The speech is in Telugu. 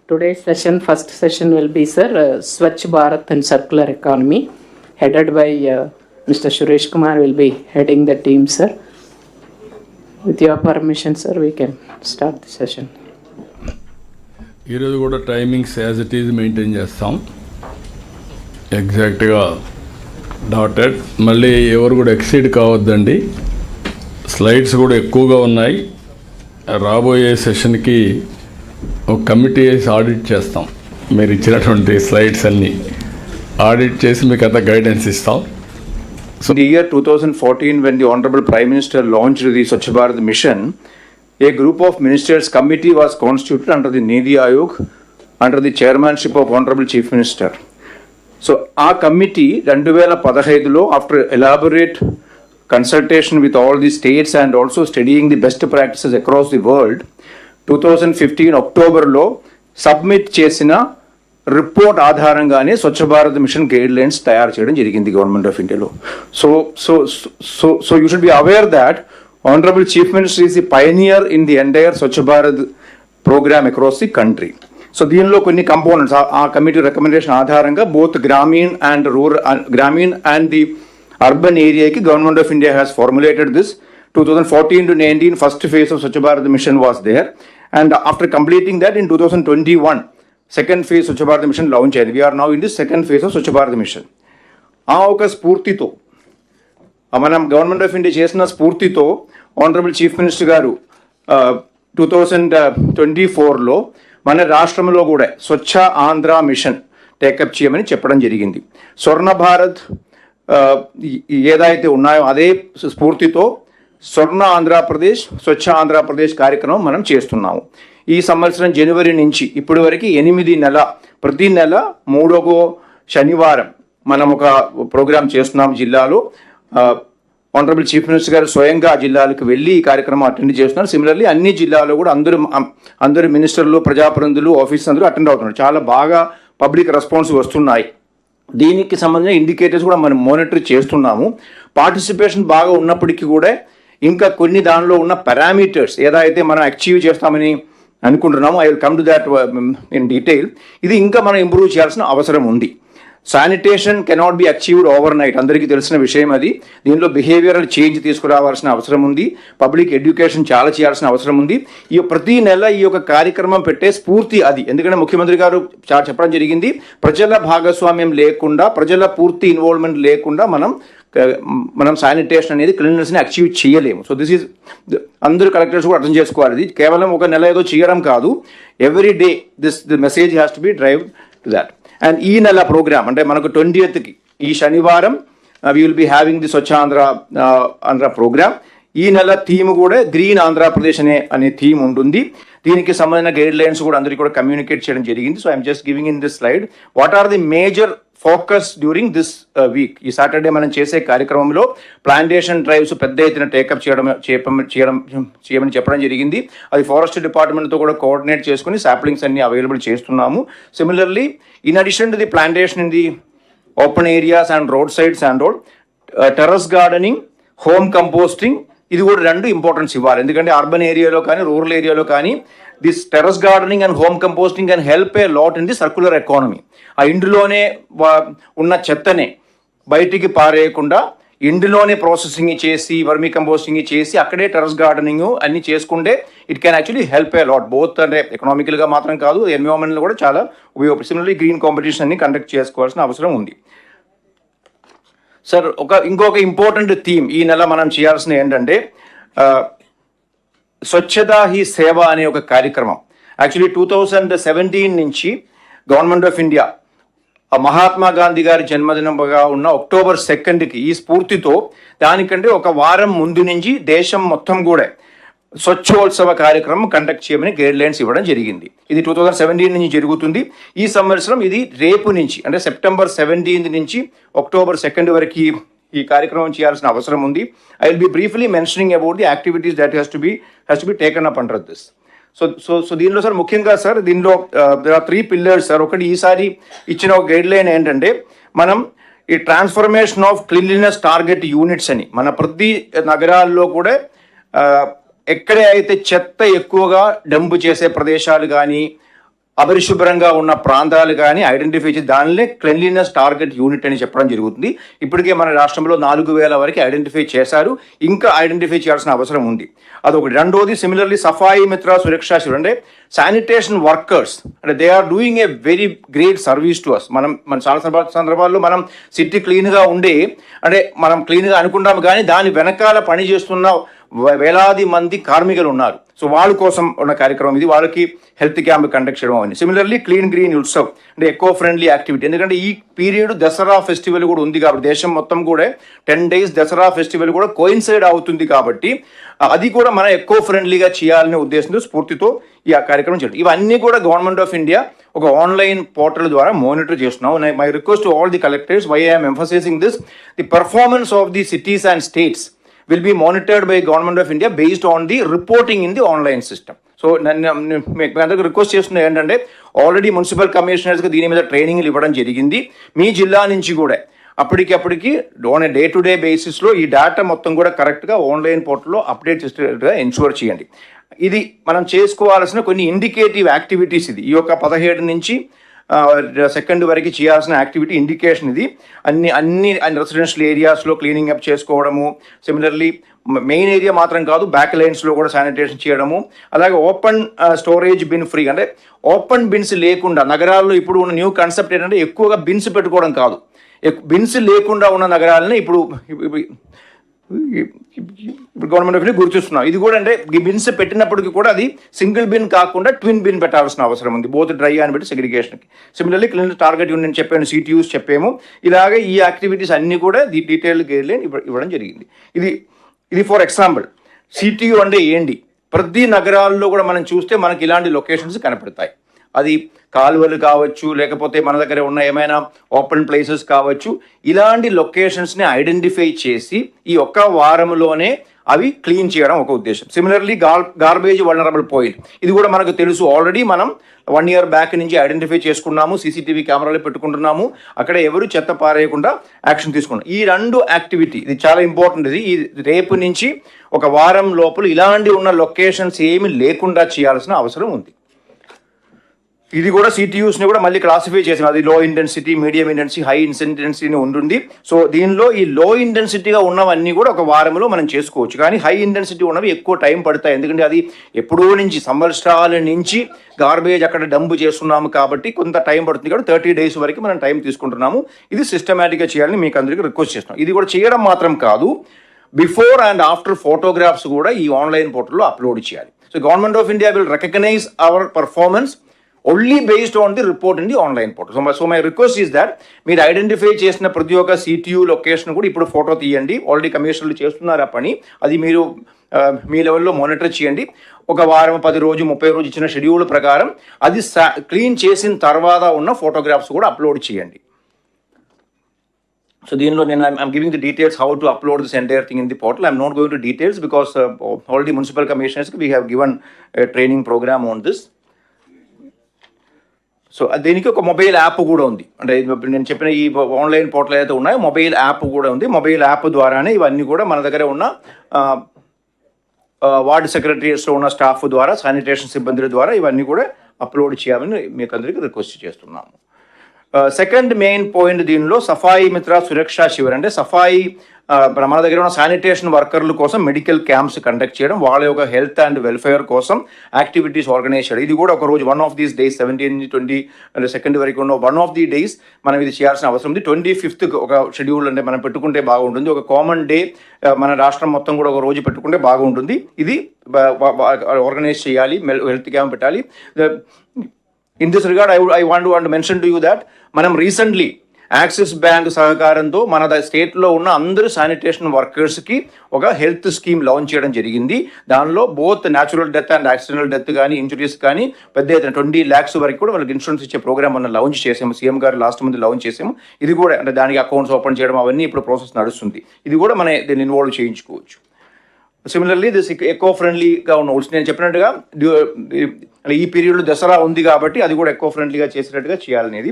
Today's session, first session will be, sir, Swachh Bharat and Circular Economy, headed by Mr. Suresh Kumar will be heading the team, sir. With your permission, sir, we can start the session. ఈరోజు కూడా timings as it is maintain చేస్తాం ఎగ్జాక్ట్గా డాటెడ్. మళ్ళీ ఎవరు కూడా ఎక్సీడ్ కావద్దండి. స్లైడ్స్ కూడా ఎక్కువగా ఉన్నాయి. రాబోయే సెషన్కి ఒక కమిటీ వేసి ఆడిట్ చేస్తాం. మీరు ఇచ్చినటువంటి స్లైడ్స్ అన్నీ ఆడిట్ చేసి మీకు అంత గైడెన్స్ ఇస్తాం. So in the year 2014, when the Honorable Prime Minister launched the Swachh Bharat mission, a group of ministers committee was constituted under the Nidhi Aayog, under the chairmanship of Honorable Chief Minister. So our committee, 2015 after elaborate consultation with all the states and also studying the best practices across the world, 2015 అక్టోబర్లో సబ్మిట్ చేసిన రిపోర్ట్ ఆధారంగానే Swachh Bharat mission guidelines తయారు చేయడం జరిగింది గవర్నమెంట్ ఆఫ్ ఇండియాలో. So you should be aware that honourable chief minister is the pioneer in the entire Swachh Bharat programme across the country. So దీనిలో కొన్ని కంపోనెంట్స్ ఆ కమిటీ రికమెండేషన్ ఆధారంగా both gramin and the urban ఏరియాకి government of India has formulated this. 2014 to 19 first phase of Swachh Bharat mission was there, and after completing that in 2021 second phase Swachh Bharat mission launch ayyindi. We are now in the second phase of Swachh Bharat mission. ఆ ఒక స్ఫూర్తితో మనం గవర్నమెంట్ ఆఫ్ ఇండియా చేసిన స్ఫూర్తితో ఆనరబుల్ చీఫ్ మినిస్టర్ గారు 2024లో మన రాష్ట్రంలో కూడా స్వచ్ఛ ఆంధ్ర మిషన్ టేకప్ చేయమని చెప్పడం జరిగింది. స్వర్ణ భారత్ ఏదైతే ఉన్నాయో అదే స్ఫూర్తితో స్వర్ణ ఆంధ్రప్రదేశ్, స్వచ్ఛ ఆంధ్రప్రదేశ్ కార్యక్రమం మనం చేస్తున్నాము. ఈ సంవత్సరం జనవరి నుంచి ఇప్పటి వరకు 8 నెల ప్రతి నెల 3వ శనివారం మనం ఒక ప్రోగ్రాం చేస్తున్నాం జిల్లాలో. ఆనరబుల్ చీఫ్ మినిస్టర్ గారు స్వయంగా జిల్లాలకు వెళ్ళి ఈ కార్యక్రమం అటెండ్ చేస్తున్నారు. సిమిలర్లీ అన్ని జిల్లాలో కూడా అందరు మినిస్టర్లు, ప్రజాప్రతినిధులు, ఆఫీసర్స్ అందరూ అటెండ్ అవుతున్నారు. చాలా బాగా పబ్లిక్ రెస్పాన్స్ వస్తున్నాయి. దీనికి సంబంధించిన ఇండికేటర్స్ కూడా మనం మానిటర్ చేస్తున్నాము. పార్టిసిపేషన్ బాగా ఉన్నప్పటికీ కూడా ఇంకా కొన్ని దానిలో ఉన్న పారామీటర్స్ ఏదైతే మనం అచీవ్ చేస్తామని అనుకుంటున్నామో, I will come to that in detail. ఇది ఇంకా మనం ఇంప్రూవ్ చేయాల్సిన అవసరం ఉంది. Sanitation cannot be achieved over night, అందరికీ తెలిసిన విషయం అది. దీనిలో బిహేవియరల్ చేంజ్ తీసుకురావాల్సిన అవసరం ఉంది. పబ్లిక్ ఎడ్యుకేషన్ చాలా చేయాల్సిన అవసరం ఉంది. ఈ ప్రతి నెల ఈ యొక్క కార్యక్రమం పెట్టే స్ఫూర్తి అది. ఎందుకంటే ముఖ్యమంత్రి గారు చెప్పడం జరిగింది, ప్రజల భాగస్వామ్యం లేకుండా, ప్రజల పూర్తి ఇన్వాల్వ్మెంట్ లేకుండా మనం శానిటేషన్ అనేది క్లీన్‌నెస్ని అచీవ్ చేయలేము. సో దిస్ ఈజ్ అందరూ కలెక్టర్స్ కూడా అర్థం చేసుకోవాలి. ఇది కేవలం ఒక నెల ఏదో చేయడం కాదు. Every day the message has to be drive to that. And ఈ నెల ప్రోగ్రామ్ అంటే మనకు 20th ఈ శనివారం we will be having the Swachh Andhra program. ఈ నెల థీమ్ కూడా గ్రీన్ ఆంధ్రప్రదేశ్ అనే థీమ్ ఉంటుంది. దీనికి సంబంధించిన గైడ్ లైన్స్ కూడా అందరికీ కూడా కమ్యూనికేట్ చేయడం జరిగింది. So I'm just giving in this slide what are the major focus during this week. ఈ సాటర్డే మనం చేసే కార్యక్రమంలో ప్లాంటేషన్ డ్రైవ్స్ పెద్ద ఎత్తున టేకప్ చేయమని చెప్పడం జరిగింది. అది ఫారెస్ట్ డిపార్ట్మెంట్తో కూడా కోఆర్డినేట్ చేసుకుని సాప్లింగ్స్ అన్ని అవైలబుల్ చేస్తున్నాము. Similarly in addition to the plantation in the open areas and road sides and road, terrace gardening, home composting, ఇది కూడా 2 ఇంపార్టెన్స్ ఇవ్వాలి. ఎందుకంటే అర్బన్ ఏరియాలో కానీ రూరల్ ఏరియాలో కానీ this terrace gardening and home composting can help a lot in the circular economy. ఆ ఇంటిలోనే ఉన్న చెత్తనే బయటికి పారేయకుండా ఇంటిలోనే ప్రాసెసింగ్ చేసి వర్మీ కంపోస్టింగ్ చేసి అక్కడే టెర్రస్ గార్డెనింగ్ అన్ని చేసుకుంటే it can actually help a lot. Both అంటే ఎకనామికల్గా మాత్రం కాదు, ఎన్విరాన్మెంట్లో కూడా చాలా ఉపయోగపడుతుంది. సిమిలర్లీ గ్రీన్ కాంపిటీషన్ అన్ని కండక్ట్ చేసుకోవాల్సిన అవసరం ఉంది. సార్ ఇంకొక ఇంపార్టెంట్ థీమ్ ఈ నెల మనం చేయాల్సిన ఏంటంటే స్వచ్ఛతా హీ సేవ అనే ఒక కార్యక్రమం. యాక్చువల్లీ 2017 నుంచి government of India Mahatma Gandhi గారి జన్మదినంగా ఉన్న అక్టోబర్ 2కి ఈ స్ఫూర్తితో దానికంటే ఒక వారం ముందు నుంచి దేశం మొత్తం కూడా స్వచ్ఛోత్సవ కార్యక్రమం కండక్ట్ చేయమని గైడ్ లైన్స్ ఇవ్వడం జరిగింది. ఇది 2017 నుంచి జరుగుతుంది. ఈ సంవత్సరం ఇది రేపు నుంచి అంటే సెప్టెంబర్ 17 నుంచి అక్టోబర్ 2 వరకు ఈ కార్యక్రమం చేయాల్సిన అవసరం ఉంది. I will be briefly mentioning about the activities that has to be taken up under this. So దీనిలో సార్ ముఖ్యంగా సార్ దీనిలో there are 3 pillars సార్. ఒకటి ఈసారి ఇచ్చిన ఒక గైడ్ లైన్ ఏంటంటే మనం ఈ transformation of cleanliness target units అని మన ప్రతి నగరాల్లో కూడా ఎక్కడే అయితే చెత్త ఎక్కువగా డంప్ చేసే ప్రదేశాలు కానీ అపరిశుభ్రంగా ఉన్న ప్రాంతాలు కానీ ఐడెంటిఫై చేసి దానినే క్లెన్లీనెస్ టార్గెట్ యూనిట్ అని చెప్పడం జరుగుతుంది. ఇప్పటికే మన రాష్ట్రంలో 4,000 వరకు ఐడెంటిఫై చేశారు, ఇంకా ఐడెంటిఫై చేయాల్సిన అవసరం ఉంది. అదొకటి. రెండోది సిమిలర్లీ సఫాయి మిత్ర సురక్షా శిబిరం అంటే శానిటేషన్ వర్కర్స్ అంటే they are doing a very great service to us. మన చాలా సందర్భాల్లో మనం సిటీ క్లీన్గా ఉండే అంటే మనం క్లీన్గా అనుకుంటాము, కానీ దాని వెనకాల పని చేస్తున్న వేలాది మంది కార్మికులు ఉన్నారు. సో వాళ్ళ కోసం ఉన్న కార్యక్రమం ఇది. వాళ్ళకి హెల్త్ క్యాంప్ కండక్ట్ చేయడం అని. సిమిలర్లీ క్లీన్ గ్రీన్ ఉత్సవ్ అంటే ఎకో ఫ్రెండ్లీ యాక్టివిటీ. ఎందుకంటే ఈ పీరియడ్ దసరా ఫెస్టివల్ కూడా ఉంది కాబట్టి దేశం మొత్తం కూడా 10 days దసరా ఫెస్టివల్ కూడా కోయిన్సైడ్ అవుతుంది కాబట్టి అది కూడా మనం ఎకో ఫ్రెండ్లీగా చేయాలనే ఉద్దేశంతో స్ఫూర్తితో ఈ కార్యక్రమం చేయడం. ఇవన్నీ కూడా గవర్నమెంట్ ఆఫ్ ఇండియా ఒక ఆన్లైన్ పోర్టల్ ద్వారా మానిటర్ చేస్తున్నాం. My request to all the collectors, why I'm emphasising this, the performance of the cities and states will be monitored by Government of India based on the reporting in the online system. So మీకు అందరికి రిక్వెస్ట్ చేస్తున్నా ఏంటంటే ఆల్రెడీ మున్సిపల్ కమిషనర్స్కి దీని మీద ట్రైనింగ్లు ఇవ్వడం జరిగింది. మీ జిల్లా నుంచి కూడా అప్పటికి ఆన్ డే టు డే బేసిస్లో ఈ డేటా మొత్తం కూడా కరెక్ట్గా ఆన్లైన్ పోర్టల్లో అప్డేట్ చేసేట్టుగా ఎన్షూర్ చేయండి. ఇది మనం చేసుకోవాల్సిన కొన్ని ఇండికేటివ్ యాక్టివిటీస్. ఇది ఈ యొక్క 17 నుంచి 2 వరకు చేయాల్సిన యాక్టివిటీ ఇండికేషన్ ఇది. అన్ని రెసిడెన్షియల్ ఏరియాస్లో క్లీనింగ్ అప్ చేసుకోవడము, సిమిలర్లీ మెయిన్ ఏరియా మాత్రం కాదు బ్యాక్ లైన్స్లో కూడా శానిటేషన్ చేయడము, అలాగే ఓపెన్ స్టోరేజ్ బిన్ ఫ్రీ అంటే ఓపెన్ బిన్స్ లేకుండా నగరాల్లో ఇప్పుడు ఉన్న న్యూ కాన్సెప్ట్ ఏంటంటే ఎక్కువగా బిన్స్ పెట్టుకోవడం కాదు, బిన్స్ లేకుండా ఉన్న నగరాలని ఇప్పుడు గవర్నమెంట్ ఆఫ్ ఇండియా గుర్తిస్తున్నాం. ఇది కూడా అంటే ఈ బిన్స్ పెట్టినప్పటికీ కూడా అది సింగిల్ బిన్ కాకుండా ట్విన్ బిన్ పెట్టాల్సిన అవసరం ఉంది, బోత్ డ్రై అని పెట్టి సెగ్రిగేషన్కి. సిమిలర్లీ క్లీన్ టార్గెట్ యూనిట్ చెప్పాను, సిటీయూస్ చెప్పాము. ఇలాగే ఈ యాక్టివిటీస్ అన్నీ కూడా డీటెయిల్ గైడ్లైన్ ఇవ్వడం జరిగింది. ఇది ఫర్ ఎగ్జాంపుల్. సిటీయూ అంటే ఏంటి? ప్రతి నగరాల్లో కూడా మనం చూస్తే మనకి ఇలాంటి లొకేషన్స్ కనపడతాయి. అది కాలువలు కావచ్చు, లేకపోతే మన దగ్గర ఉన్న ఏమైనా ఓపెన్ ప్లేసెస్ కావచ్చు. ఇలాంటి లొకేషన్స్ని ఐడెంటిఫై చేసి ఈ ఒక్క వారంలోనే అవి క్లీన్ చేయడం ఒక ఉద్దేశం. సిమిలర్లీ గార్బేజ్ వల్నరబుల్ పాయింట్, ఇది కూడా మనకు తెలుసు. ఆల్రెడీ మనం 1 year బ్యాక్ నుంచి ఐడెంటిఫై చేసుకున్నాము, సీసీటీవీ కెమెరాలు పెట్టుకుంటున్నాము, అక్కడ ఎవరు చెత్త పారేయకుండా యాక్షన్ తీసుకున్నాం. ఈ 2 యాక్టివిటీ ఇది చాలా ఇంపార్టెంట్. ఈ రేపు నుంచి ఒక వారం లోపల ఇలాంటి ఉన్న లొకేషన్స్ ఏమి లేకుండా చేయాల్సిన అవసరం ఉంది. ఇది కూడా సిటీయూస్ని కూడా మళ్ళీ క్లాసిఫై చేసాం. అది లో intensity, medium intensity, high intensity ఉంటుంది. సో దీనిలో ఈ లో ఇంటెన్సిటీగా ఉన్నవన్నీ కూడా ఒక వారంలో మనం చేసుకోవచ్చు, కానీ హై ఇంటెన్సిటీ ఉన్నవి ఎక్కువ టైం పడతాయి. ఎందుకంటే అది ఎప్పుడో నుంచి సంవత్సరాల నుంచి గార్బేజ్ అక్కడ డంప్ చేస్తున్నాము కాబట్టి కొంత టైం పడుతుంది. కాబట్టి 30 days వరకు మనం టైం తీసుకుంటున్నాము. ఇది సిస్టమేటిక్గా చేయాలని మీకు అందరికీ రిక్వెస్ట్ చేస్తున్నాం. ఇది కూడా చేయడం మాత్రం కాదు, బిఫోర్ అండ్ ఆఫ్టర్ ఫోటోగ్రాఫ్స్ కూడా ఈ ఆన్లైన్ పోర్టల్లో అప్లోడ్ చేయాలి. So government of India will recognise our performance only based on the report in the online portal. So my request is that మీరు ఐడెంటిఫై చేసిన ప్రతి ఒక్క సిటీయూ లొకేషన్ కూడా ఇప్పుడు ఫోటో తీయండి. ఆల్రెడీ కమిషనర్లు చేస్తున్నారు ఆ పని. అది మీరు మీ లెవెల్లో మానిటర్ చేయండి. ఒక వారం, 10 రోజు, 30 రోజు ఇచ్చిన షెడ్యూల్ ప్రకారం అది క్లీన్ చేసిన తర్వాత ఉన్న ఫోటోగ్రాఫ్స్ కూడా అప్లోడ్ చేయండి. సో దీనిలో నేను I'm giving the details how to upload this entire thing in the portal. I'm not going to details because already municipal కమిషనర్స్కి we have given training programme on this. So దీనికి ఒక మొబైల్ యాప్ కూడా ఉంది. అంటే నేను చెప్పిన ఈ ఆన్లైన్ పోర్టల్ అయితే ఉన్నాయో మొబైల్ యాప్ కూడా ఉంది. మొబైల్ యాప్ ద్వారానే ఇవన్నీ కూడా మన దగ్గర ఉన్న వార్డు సెక్రటరీస్లో ఉన్న స్టాఫ్ ద్వారా, శానిటేషన్ సిబ్బందుల ద్వారా ఇవన్నీ కూడా అప్లోడ్ చేయాలని మీకు అందరికీ రిక్వెస్ట్ చేస్తున్నాము. సెకండ్ మెయిన్ పాయింట్ దీనిలో సఫాయి మిత్ర సురక్షా శిబిర్ అంటే సఫాయి మన దగ్గర ఉన్న శానిటేషన్ వర్కర్ల కోసం మెడికల్ క్యాంప్స్ కండక్ట్ చేయడం, వాళ్ళ యొక్క హెల్త్ అండ్ వెల్ఫేర్ కోసం యాక్టివిటీస్ ఆర్గనైజ్ చేయడం. ఇది కూడా ఒక రోజు 1 of these days 17, 20 and 2 వరకు ఉన్న 1 of the days మనం ఇది చేయాల్సిన అవసరం ఉంది. 25th ఒక షెడ్యూల్ అంటే మనం పెట్టుకుంటే బాగుంటుంది. ఒక కామన్ డే మన రాష్ట్రం మొత్తం కూడా ఒక రోజు పెట్టుకుంటే బాగుంటుంది. ఇది ఆర్గనైజ్ చేయాలి, హెల్త్ క్యాంప్ పెట్టాలి. In this regard, I want to mention to you that మనం రీసెంట్లీ యాక్సిస్ బ్యాంక్ సహకారంతో మన స్టేట్లో ఉన్న అందరూ శానిటేషన్ వర్కర్స్కి ఒక హెల్త్ స్కీమ్ లాంచ్ చేయడం జరిగింది. దానిలో both natural death and accidental death కానీ, ఇంజురీస్ కానీ పెద్ద ఎత్తున 20 lakhs వరకు కూడా వాళ్ళకి ఇన్సూరెన్స్ ఇచ్చే ప్రోగ్రామ్ మనం లాంచ్ చేసాము. సీఎం గారు లాస్ట్ మంత్ లాంచ్ చేసాము. ఇది కూడా అంటే దానికి అకౌంట్స్ ఓపెన్ చేయడం అవన్నీ ఇప్పుడు ప్రాసెస్ నడుస్తుంది. ఇది కూడా మనం దీన్ని ఇన్వాల్వ్ చేయించుకోవచ్చు. సిమిలర్లీ దిస్ ఎకో ఫ్రెండ్లీగా ఉన్న ఓల్స్ నేను చెప్పినట్టుగా ఈ పీరియడ్లో దసరా ఉంది కాబట్టి అది కూడా ఎకో ఫ్రెండ్లీగా చేసేటట్టుగా చేయాలనేది